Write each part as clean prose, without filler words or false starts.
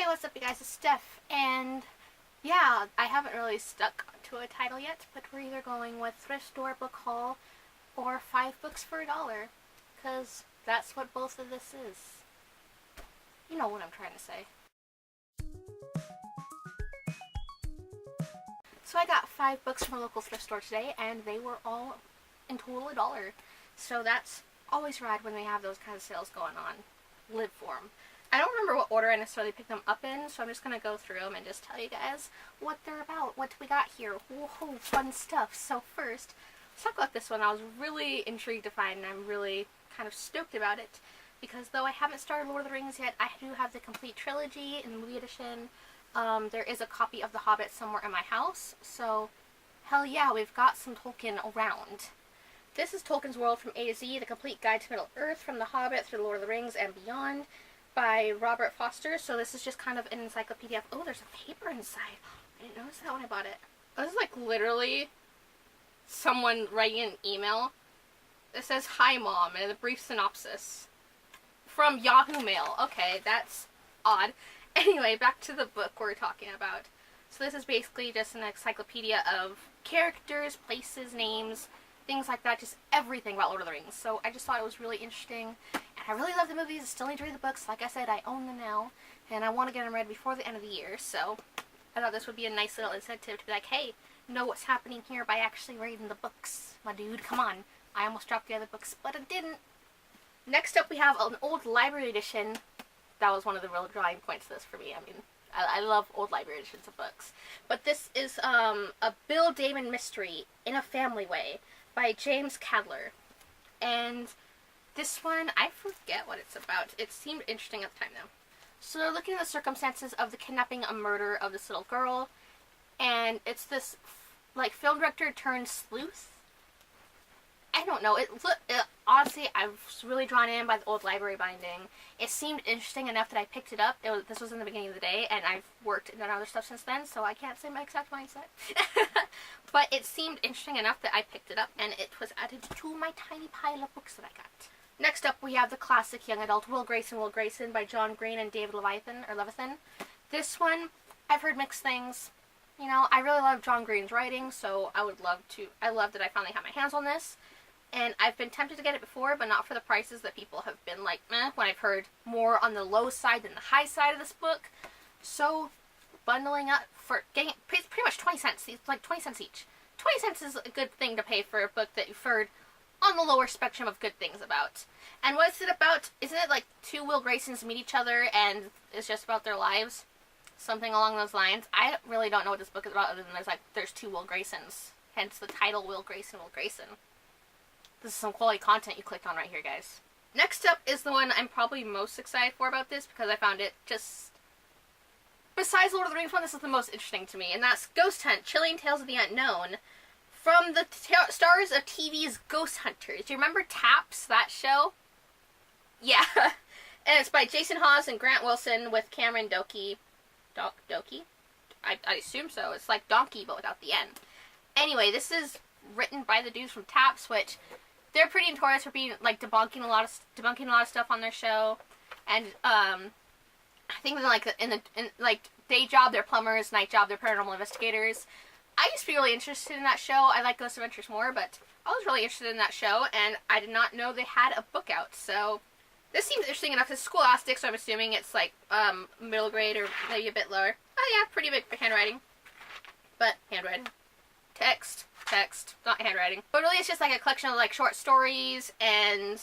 Hey, what's up you guys, it's Steph, and yeah, I haven't really stuck to a title yet, but we're either going with Thrift Store Book Haul or 5 books for $1, because that's what both of this is. You know what I'm trying to say. So I got 5 books from a local thrift store today, and they were all in total $1. So that's always rad when they have those kind of sales going on. Live for them. I don't remember what order I necessarily picked them up in, so I'm just going to go through them and just tell you guys what they're about, what we got here. Whoa, fun stuff. So first, let's talk about this one. I was really intrigued to find, and I'm really kind of stoked about it, because though I haven't started Lord of the Rings yet, I do have the complete trilogy in the movie edition. There is a copy of The Hobbit somewhere in my house, so hell yeah, we've got some Tolkien around. This is Tolkien's World from A to Z, the complete guide to Middle-earth from The Hobbit through Lord of the Rings and beyond, by Robert Foster. So this is just kind of an encyclopedia. Oh, there's a paper inside. I didn't notice that when I bought it. Oh, this is like literally someone writing an email. It says, "Hi Mom," and a brief synopsis. From Yahoo Mail. Okay, that's odd. Anyway, back to the book we're talking about. So this is basically just an encyclopedia of characters, places, names, things like that, just everything about Lord of the Rings. So I just thought it was really interesting, and I really love the movies. I still need to read the books. Like I said, I own them now, and I want to get them read before the end of the year, so I thought this would be a nice little incentive to be like, hey, know what's happening here by actually reading the books. My dude, come on. I almost dropped the other books, but I didn't. Next up, we have an old library edition. That was one of the real drawing points of this for me. I mean, I love old library editions of books. But this is a Bill Damon mystery, In a Family Way, by James Cadler. And this one, I forget what it's about. It seemed interesting at the time, though. So they're looking at the circumstances of the kidnapping and murder of this little girl. And it's this, like, film director turned sleuth. I don't know. Honestly, I was really drawn in by the old library binding. It seemed interesting enough that I picked it up. This was in the beginning of the day, and I've worked and done other stuff since then, so I can't say my exact mindset. But it seemed interesting enough that I picked it up, and it was added to my tiny pile of books that I got. Next up, we have the classic young adult Will Grayson by John Green and David Levithan. This one, I've heard mixed things. You know, I really love John Green's writing, so I love that I finally have my hands on this. And I've been tempted to get it before, but not for the prices that people have been like, meh, when I've heard more on the low side than the high side of this book. So, bundling up for getting pretty much 20 cents. It's like 20 cents each. 20 cents is a good thing to pay for a book that you've heard on the lower spectrum of good things about. And what is it about? Isn't it like 2 Will Graysons meet each other and it's just about their lives? Something along those lines. I really don't know what this book is about other than there's 2 Will Graysons. Hence the title, Will Grayson. This is some quality content you clicked on right here, guys. Next up is the one I'm probably most excited for about this, because I found it just... Besides Lord of the Rings one, this is the most interesting to me, and that's Ghost Hunt, Chilling Tales of the Unknown, from the stars of TV's Ghost Hunters. Do you remember Taps, that show? Yeah. And it's by Jason Hawes and Grant Wilson with Cameron Doki. Doki? I assume so. It's like Donkey, but without the N. Anyway, this is written by the dudes from Taps, which... They're pretty notorious for being, like, debunking a lot of stuff on their show, and, I think in day job, they're plumbers, night job, they're paranormal investigators. I used to be really interested in that show. I like Ghost Adventures more, but I was really interested in that show, and I did not know they had a book out, so this seems interesting enough. It's scholastic, so I'm assuming it's, like, middle grade or maybe a bit lower. Oh, yeah, pretty big handwriting, but handwriting. Text, not handwriting. But really it's just like a collection of like short stories and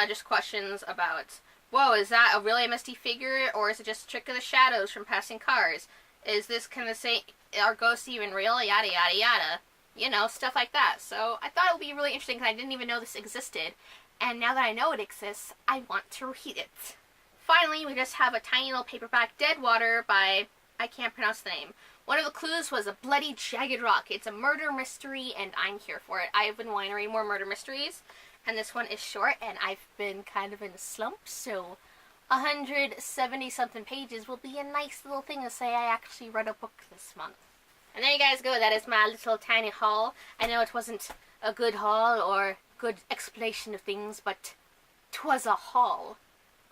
just questions about, whoa, is that a really misty figure, or is it just a trick of the shadows from passing cars? Is this kind of say, are ghosts even real? Yada, yada, yada. You know, stuff like that. So I thought it would be really interesting because I didn't even know this existed. And now that I know it exists, I want to read it. Finally, we just have a tiny little paperback, Dead Water by, I can't pronounce the name. One of the clues was a bloody jagged rock. It's a murder mystery, and I'm here for it. I've been wanting to read more murder mysteries, and this one is short, and I've been kind of in a slump, so 170-something pages will be a nice little thing to say I actually read a book this month. And there you guys go. That is my little tiny haul. I know it wasn't a good haul or good explanation of things, but 'twas a haul.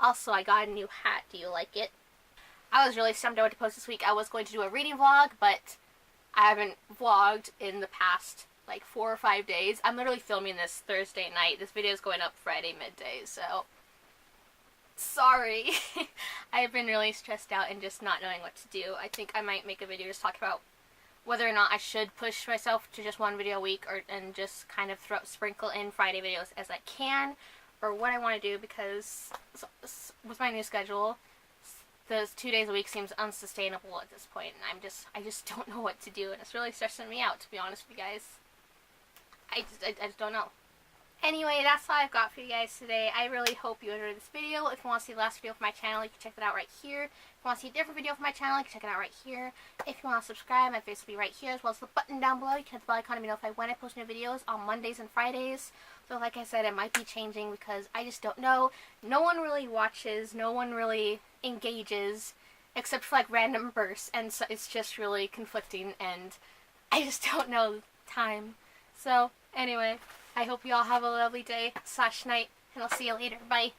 Also, I got a new hat. Do you like it? I was really stumped out to post this week. I was going to do a reading vlog, but I haven't vlogged in the past like 4 or 5 days. I'm literally filming this Thursday night. This video is going up Friday midday, so sorry. I have been really stressed out and just not knowing what to do. I think I might make a video just talking about whether or not I should push myself to just 1 video a week and just kind of sprinkle in Friday videos as I can, or what I want to do, because with my new schedule, those 2 days a week seems unsustainable at this point, and I just don't know what to do, and it's really stressing me out, to be honest with you guys. I just don't know. Anyway, that's all I've got for you guys today. I really hope you enjoyed this video. If you want to see the last video from my channel, you can check that out right here. If you want to see a different video from my channel, you can check it out right here. If you want to subscribe, my face will be right here, as well as the button down below. You can hit the bell icon to be notified when I post new videos on Mondays and Fridays. So like I said, it might be changing because I just don't know. No one really watches, no one really engages, except for like random bursts, and so it's just really conflicting, and I just don't know time. So anyway, I hope you all have a lovely day / night, and I'll see you later. Bye.